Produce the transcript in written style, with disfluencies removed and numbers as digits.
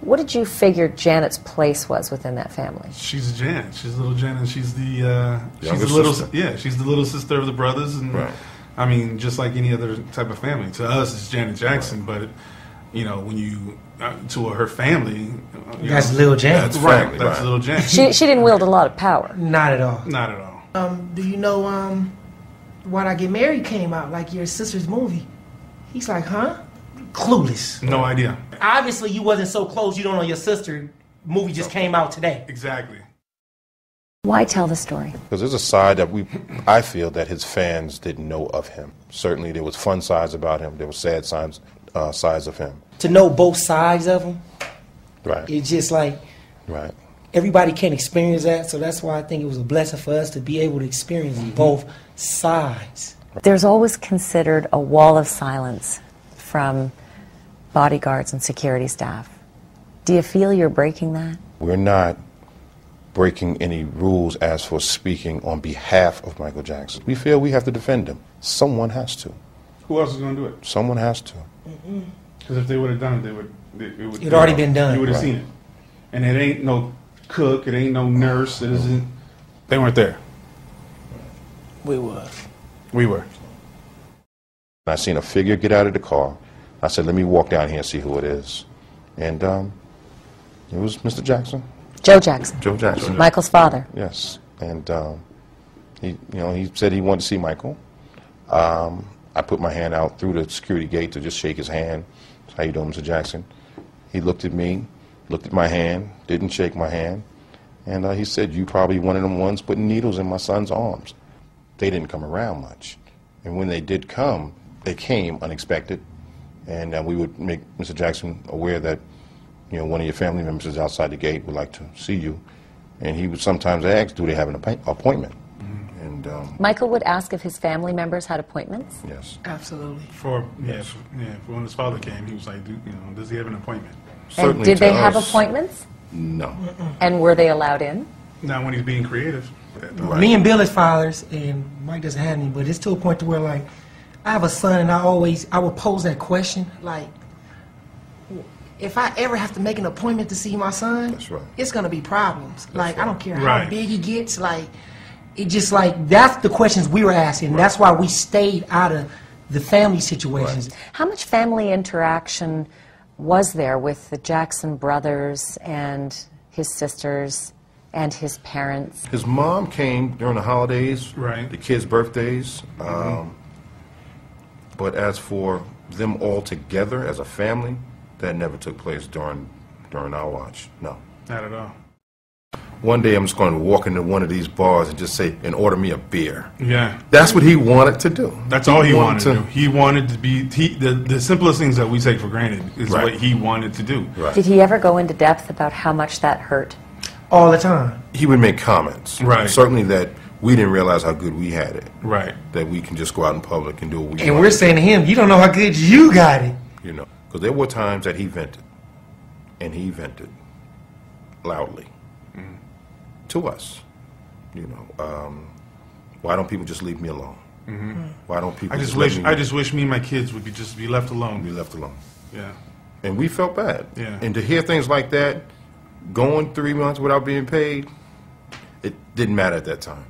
What did you figure Janet's place was within that family? She's Janet. She's little Janet. She's the she's the little sister of the brothers, and I mean, just like any other type of family. To us, it's Janet Jackson, but you know, when you to her family, that's little Janet. That's right. That's little Janet. She didn't wield a lot of power. Not at all. Not at all. Do you know Why'd I Get Married came out, like your sister's movie? He's like, huh? Clueless. No idea. Obviously, you wasn't so close. You don't know your sister. Movie just came out today. Exactly. Why tell the story? Because there's a side that I feel that his fans didn't know of him. Certainly, there was fun sides about him. There were sad sides of him. To know both sides of him, right? It's just like, right. Everybody can't experience that, so that's why I think it was a blessing for us to be able to experience both sides. There's always considered a wall of silence from bodyguards and security staff. Do you feel you're breaking that? We're not breaking any rules as for speaking on behalf of Michael Jackson. We feel we have to defend him. Someone has to. Who else is going to do it? Someone has to. Because if they would have done it, it would already been done. You would have seen it. And it ain't no cook, it ain't no nurse, it isn't. They weren't there. We were. We were. I seen a figure get out of the car. I said, let me walk down here and see who it is. And it was Mr. Jackson. Joe Jackson. Joe Jackson. Michael's father. Yes. And he said he wanted to see Michael. I put my hand out through the security gate to just shake his hand. How you doing, Mr. Jackson? He looked at me, looked at my hand, didn't shake my hand, and he said, you probably one of them ones putting needles in my son's arms. They didn't come around much. And when they did come, they came unexpected, and we would make Mr. Jackson aware that, you know, one of your family members is outside the gate, would like to see you. And he would sometimes ask, do they have an appointment? And Michael would ask if his family members had appointments? Yes. Absolutely. For when his father came, he was like, does he have an appointment? And did they have appointments? No. And were they allowed in? Not when he's being creative. Right. Me and Bill is fathers, and Mike doesn't have any, but it's to a point to where, like, I have a son, and I would pose that question, like, if I ever have to make an appointment to see my son, that's right, it's going to be problems. That's like, right. I don't care how big he gets, like, it just, like, that's the questions we were asking. Right. That's why we stayed out of the family situations. Right. How much family interaction was there with the Jackson brothers and his sisters and his parents? His mom came during the holidays, right, the kids' birthdays. But as for them all together as a family, that never took place during our watch. No. Not at all. One day I'm just going to walk into one of these bars and just say, and order me a beer. Yeah. That's what he wanted to do. That's all he wanted to do. He wanted to be, the simplest things that we take for granted is what he wanted to do. Right. Did he ever go into depth about how much that hurt? All the time. He would make comments. Right. Certainly that we didn't realize how good we had it. Right. That we can just go out in public and do what we want. And we're saying to him, you don't know how good you got it. You know, because there were times that he vented. And he vented loudly to us. You know, why don't people just leave me alone? Why don't people? I just wish me and my kids would just be left alone. Be left alone. Yeah. And we felt bad. Yeah. And to hear things like that, going 3 months without being paid, it didn't matter at that time.